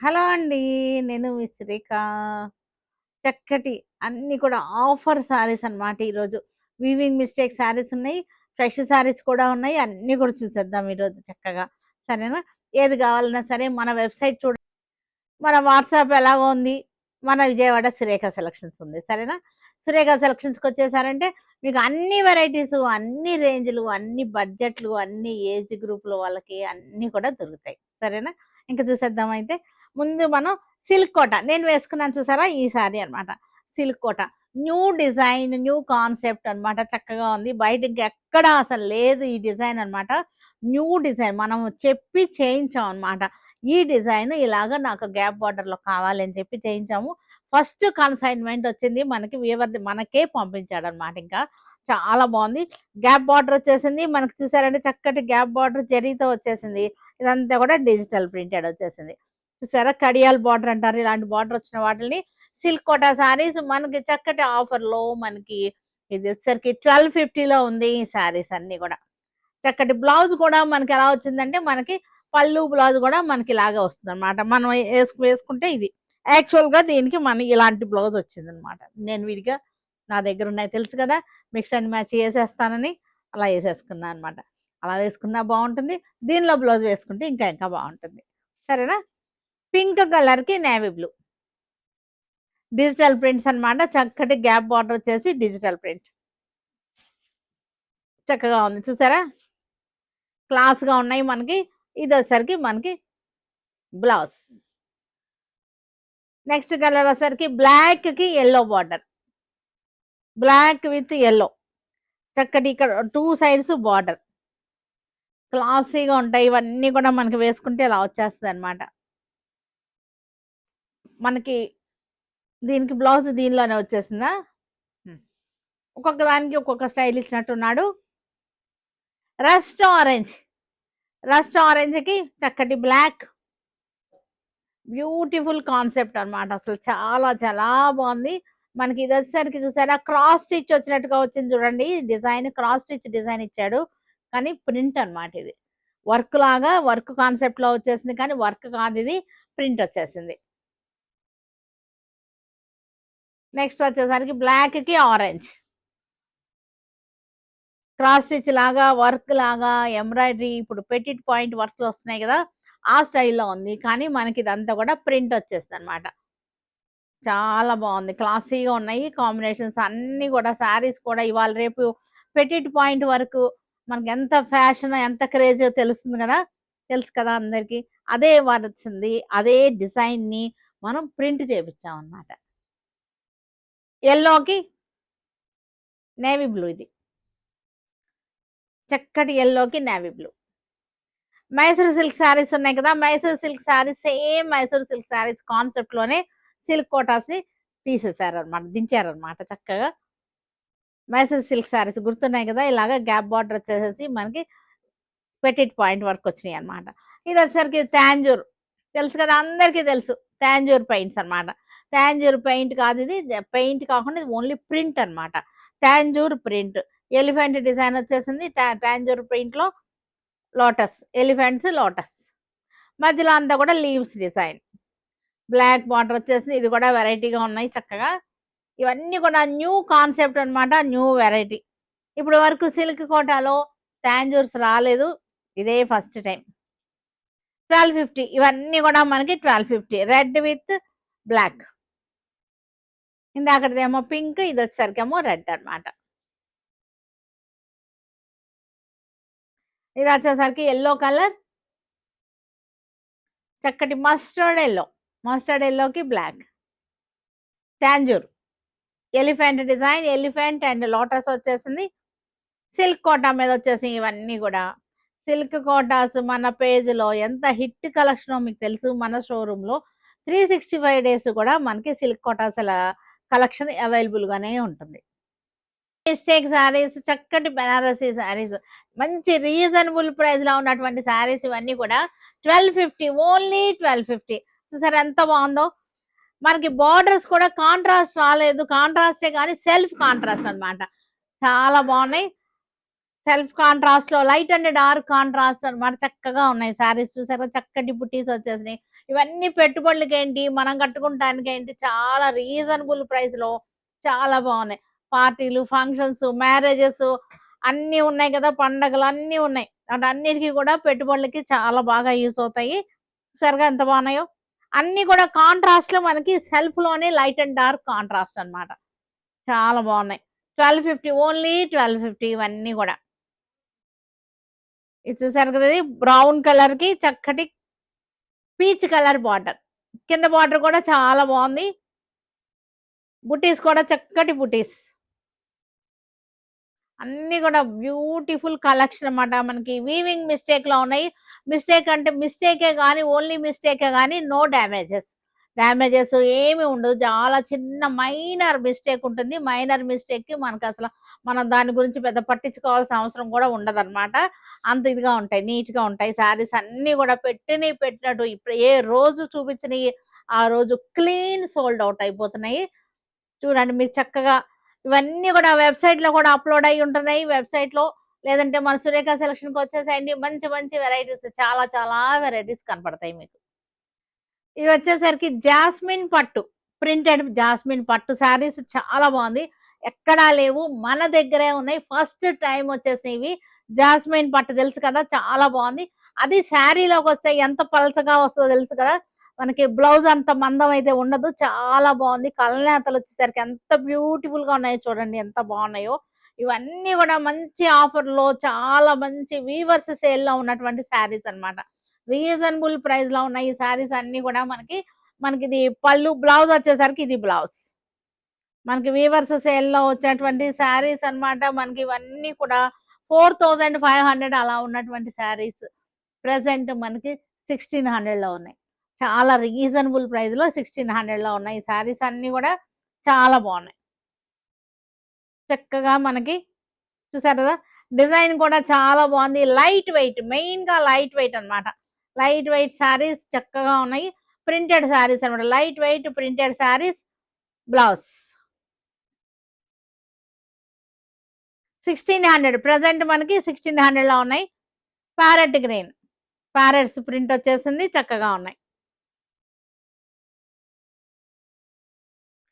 Hello అండి. నేను మీ శ్రీక. చక్కటి అన్నీ కూడా ఆఫర్ శారీస్ అన్నమాట ఈరోజు. వీవింగ్ మిస్టేక్ శారీస్ ఉన్నాయి. ఫ్రెష్ శారీస్ కూడా ఉన్నాయి. అన్నీ కూడా చూసేద్దాం ఈరోజు చక్కగా. సరేనా? ఏది కావాలన్నా సరే మన వెబ్‌సైట్ మన వాట్సాప్ ఎలాగో ఉంది. మన విజయవాడ సురేఖ సెలక్షన్స్ ఉంది. సరేనా? సురేఖ సెలక్షన్స్‌కొచ్చేసారంటే మీకు అన్ని వెరైటీసు, అన్ని రేంజ్‌లు, అన్ని బడ్జెట్‌లు, అన్ని ఏజ్ గ్రూప్‌ల వాళ్ళకి అన్నీ కూడా దొరుకుతాయి. సరేనా? ఇంక చూసేద్దాం అయితే. ముందు మనం సిల్క్ కోట. నేను వేసుకున్నాను చూసారా? ఈ సారీ అన్నమాట. సిల్క్ కోట. న్యూ డిజైన్, న్యూ కాన్సెప్ట్ అన్నమాట. చక్కగా ఉంది. బయట ఇంకెక్కడ అసలు లేదు ఈ డిజైన్ అన్నమాట. New design. మనం చెప్పి చేయించాం అన్నమాట. ఈ డిజైన్ ఇలాగ నాకు గ్యాప్ బార్డర్‌లో కావాలని చెప్పి చేయించాము. ఫస్ట్ కన్సైన్‌మెంట్ వచ్చింది మనకి వీవర్‌ది మనకే పంపించాడన్నమాట ఇంకా. చాలా బావుంది. గ్యాప్ బార్డర్ వచ్చేసింది. మనకు చూసారంటే చక్కటి గ్యాప్ బార్డర్ జరీతో వచ్చేసింది. ఇదంతా కూడా డిజిటల్ ప్రింటెడ్ వచ్చేసింది. చూసారా? కడియాల్ బార్డర్ అంటారు. ఇలాంటి బార్డర్ వచ్చిన వాటిల్ని సిల్క్ కోటా సారీస్ మనకి చక్కటి ఆఫర్‌లో మనకి ఇది వచ్చేసరికి 1250లో ఉంది ఈ సారీస్ అన్నీ కూడా. చక్కటి బ్లౌజ్ కూడా మనకి ఎలా వచ్చిందంటే మనకి పళ్ళు, బ్లౌజ్ కూడా మనకి ఇలాగే వస్తుందన్నమాట. మనం వేసుకుంటే ఇది. యాక్చువల్‌గా దీనికి ఇలాంటి బ్లౌజ్ వచ్చిందన్నమాట. నేను విడిగా నా దగ్గర ఉన్నాయి తెలుసు కదా! మిక్స్ అండ్ మ్యాచ్ చేసేస్తానని అలా ఏసేసుకున్నా అన్నమాట. అలా వేసుకున్నా బావుంటుంది. దీనిలో బ్లౌజ్ వేసుకుంటే ఇంకా ఇంకా బావుంటుంది. సరేనా? పింక్ కలర్‌కి నేవీ బ్లూ. డిజిటల్ ప్రింట్స్ అన్నమాట. చక్కటి గ్యాప్ బార్డర్ వచ్చేసి డిజిటల్ ప్రింట్. చక్కగా ఉంది చూసారా? క్లాస్‌గా ఉన్నాయి మనకి. ఇదొచ్చేసరికి మనకి బ్లౌజ్. నెక్స్ట్ కలర్ వచ్చేసరికి బ్లాక్‌కి yellow border. Black with yellow. చక్కటి ఇక్కడ 2 సైడ్స్ బార్డర్. క్లాసీగా ఉంటాయి. ఇవన్నీ కూడా మనకి వేసుకుంటే ఇలా వచ్చేస్తదనమాట. మనకి దీనికి బ్లౌజ్ దీనిలోనే వచ్చేసిందా? హ్మ్. ఒక్కొక్క దానికి ఒక్కొక్క స్టైల్ ఇచ్చినట్టున్నాడు. Rust orange. రస్ట్ ఆరెంజ్‌కి చక్కటి బ్లాక్. బ్యూటిఫుల్ కాన్సెప్ట్ అన్నమాట. అసలు చాలా చాలా బావుంది. మనకి ఇదొచ్చేసరికి చూసారా క్రాస్ స్టిచ్ వచ్చినట్టుగా వచ్చింది చూడండి. డిజైన్ క్రాస్ స్టిచ్ డిజైన్ ఇచ్చాడు. కానీ ప్రింట్ అన్నమాట ఇది. వర్క్ లాగా వర్క్ కాన్సెప్ట్‌లో వచ్చేసింది కానీ వర్క్ కాదిది. ప్రింట్ వచ్చేసింది. నెక్స్ట్ వచ్చేసరికి బ్లాక్‌కి ఆరెంజ్. క్రాస్ స్టిచ్ లాగా, వర్క్ లాగా, ఎంబ్రాయిడరీ ఇప్పుడు పెటిట్ పాయింట్ వర్క్స్ వస్తున్నాయి కదా! ఆ స్టైల్‌లో ఉంది. కానీ మనకి ఇదంతా కూడా ప్రింట్ వచ్చేసిందన్నమాట. చాలా బావుంది. క్లాసీగా ఉన్నాయి. కాంబినేషన్స్ అన్నీ కూడా శారీస్ కూడా ఇవాళ రేపు పెటిట్ పాయింట్ వరకు మనకెంత ఫ్యాషన్, ఎంత క్రేజో తెలుస్తుంది గదా! తెలుసు కదా అందరికి. అదే వచ్చింది. అదే డిజైన్‌ని మనం ప్రింట్ చేపిచ్చామనమాట. యెల్లోకి నేవీ బ్లూ ఇది. చక్కటి యెల్లోకి navy blue. Mysore silk saris ఉన్నాయి కదా! Mysore silk saris same Mysore silk saris కాన్సెప్ట్‌లోనే సిల్క్ కోటాస్‌ని తీసేసారనమాట. దించారనమాట చక్కగా. మైసూర్ సిల్క్ శారీస్ గుర్తున్నాయి కదా! ఇలాగ గ్యాప్ బార్డర్ వచ్చేసేసి మనకి పెటిట్ పాయింట్ వర్క్ వచ్చినాయన్నమాట. ఇదొచ్చేసరికి తాంజూర్ తెలుసు కదా! అందరికీ తెలుసు. తాంజూర్ పెయింట్స్ అన్నమాట. తాంజూర్ పెయింట్ కాదిది. పెయింట్ కాకుండా ఇది ఓన్లీ ప్రింట్ అన్నమాట. తాంజూర్ ప్రింట్. ఎలిఫెంట్ డిజైన్ వచ్చేసింది. తాంజూర్ ప్రింట్‌లో లోటస్. Elephants, lotus. మధ్యలో అంతా కూడా లీవ్స్ డిజైన్. బ్లాక్ బార్డర్ వచ్చేసింది. ఇది కూడా వెరైటీగా ఉన్నాయి చక్కగా. ఇవన్నీ కూడా న్యూ కాన్సెప్ట్ అన్నమాట. New variety. ఇప్పటి వరకు సిల్క్ కోటాలో తాంజూర్స్ రాలేదు. ఇదే ఫస్ట్ టైమ్. 1250 ఇవన్నీ కూడా మనకి 1250 రెడ్ విత్ బ్లాక్. ఇందాకటిదేమో పింక్ ఇదొచ్చేసరికేమో రెడ్ అన్నమాట. ఇదొచ్చేసరికి యెల్లో కలర్ చక్కటి మస్టర్డ్ యెల్లో. మస్టర్డ్ యెల్లోకి black. Tanjore. Elephant design elephant and lotus వచ్చేసింది. సిల్క్ కోటా మీద వచ్చేసినాయి ఇవన్నీ కూడా. సిల్క్ కోటాస్ మన పేజ్‌లో ఎంత హిట్ కలెక్షనో మీకు తెలుసు. మన షోరూమ్‌లో 365 డేస్ కూడా మనకి సిల్క్ కోటాస్ కలెక్షన్ అవైలబుల్‌గానే ఉంటుంది. మిస్టేక్ శారీస్, చక్కటి బెనారసీ శారీస్, మంచి రీజనబుల్ ప్రైస్‌లో ఉన్నటువంటి శారీస్ ఇవన్నీ కూడా 1250 ఓన్లీ 1250 చూసారా ఎంత బావుందో! మనకి బోర్డర్స్ కూడా కాంట్రాస్ట్ రాలేదు. కాంట్రాస్టే గాని సెల్ఫ్ కాంట్రాస్ట్ అన్నమాట. చాలా బావున్నాయి. సెల్ఫ్ కాంట్రాస్ట్‌లో లైట్ అండ్ డార్క్ కాంట్రాస్ట్ అన్నమాట. చక్కగా ఉన్నాయి శారీస్ చూసారా చక్కటి బుట్టీస్ వచ్చేసినాయి. ఇవన్నీ పెట్టుబడులకేంటి, మనం కట్టుకుంటానికేంటి చాలా రీజనబుల్ ప్రైస్‌లో చాలా బాగున్నాయి. పార్టీలు, ఫంక్షన్స్, మ్యారేజెస్ అన్నీ ఉన్నాయి కదా! పండగలు అన్నీ ఉన్నాయి. వాటన్నిటికి కూడా పెట్టుబడులకి చాలా బాగా యూజ్ అవుతాయి. చూసారుగా ఎంత బాగున్నాయో! అన్నీ కూడా కాంట్రాస్ట్‌లో మనకి సెల్ఫ్‌లోనే లైట్ అండ్ డార్క్ కాంట్రాస్ట్ అన్నమాట. చాలా బాగున్నాయి. 1250 ఓన్లీ 1250 ఇవన్నీ కూడా. ఇది చూసారు కదా! ఇది బ్రౌన్ కలర్‌కి చక్కటి పీచ్ కలర్ బార్డర్. కింద బార్డర్ కూడా చాలా బాగుంది. బుటీస్ కూడా చక్కటి బుటీస్. అన్నీ కూడా బ్యూటిఫుల్ కలెక్షన్ అన్నమాట. మనకి వీవింగ్ మిస్టేక్‌లో ఉన్నాయి. మిస్టేక్ అంటే మిస్టేకే గాని, ఓన్లీ మిస్టేకే గాని నో డ్యామేజెస్. డ్యామేజెస్ ఏమి ఉండదు. చాలా చిన్న మైనర్ మిస్టేక్ ఉంటుంది. మైనర్ మిస్టేక్‌కి మనకసల మనం దాని గురించి పెద్ద పట్టించుకోవాల్సిన అవసరం కూడా ఉండదన్నమాట. అంత ఇదిగా ఉంటాయి. నీట్‌గా ఉంటాయి. శారీస్ అన్నీ కూడా పెట్టినయి పెట్టినట్టు ఇప్పుడు ఏ రోజు చూపించినయి ఆ రోజు క్లీన్ సోల్డ్ ఔట్ అయిపోతున్నాయి. చూడండి మీరు చక్కగా ఇవన్నీ కూడా వెబ్‌సైట్‌లో కూడా అప్‌లోడ్ అయ్యి ఉంటున్నాయి. వెబ్‌సైట్‌లో లేదంటే మన సురేఖ సెలక్షన్‌కొచ్చేసేయండి. మంచి మంచి వెరైటీస్ చాలా చాలా వెరైటీస్ కనపడతాయి మీకు. ఇది వచ్చేసరికి జాస్మిన్ పట్టు. ప్రింటెడ్ జాస్మిన్ పట్టు శారీస్ చాలా బాగుంది. ఎక్కడా లేవు. మన దగ్గరే ఉన్నాయి. ఫస్ట్ టైమ్ వచ్చేసినయి ఇవి. జాస్మిన్ పట్టు తెలుసు కదా! చాలా బాగుంది. అది శారీలోకొస్తే ఎంత పలచగా వస్తదో తెలుసు కదా! మనకి బ్లౌజ్ అంత మందం అయితే ఉండదు. చాలా బాగుంది. కలనేతలొచ్చేసరికి ఎంత బ్యూటిఫుల్‌గా ఉన్నాయో చూడండి. ఎంత బాగున్నాయో. ఇవన్నీ కూడా మంచి ఆఫర్‌లో చాలా మంచి వీవర్స్ సేల్‌లో ఉన్నటువంటి శారీస్ అన్నమాట. రీజనబుల్ ప్రైస్‌లో ఉన్నాయి ఈ శారీస్ అన్నీ కూడా మనకిది పళ్ళు, బ్లౌజ్ వచ్చేసరికి ఇది బ్లౌజ్. మనకి వీవర్స్ సేల్‌లో వచ్చినటువంటి శారీస్ అన్నమాట. మనకి ఇవన్నీ కూడా 4500 అలా ఉన్నటువంటి శారీస్. ప్రెజెంట్ మనకి 1600లో ఉన్నాయి. చాలా రీజనబుల్ ప్రైస్‌లో 1600లో ఉన్నాయి. ఈ శారీస్ అన్నీ కూడా చాలా బాగున్నాయి. చక్కగా మనకి చూసారు కదా! డిజైన్ కూడా చాలా బాగుంది. లైట్ వెయిట్ మెయిన్‌గా లైట్ వెయిట్ అన్నమాట. లైట్ వెయిట్ శారీస్ చక్కగా ఉన్నాయి. ప్రింటెడ్ శారీస్ అన్నమాట. Light weight printed saris blouse. 1600 present మనకి 1600లో ఉన్నాయి. Parrot green. ప్యారెట్స్ ప్రింట్ వచ్చేసింది. చక్కగా ఉన్నాయి.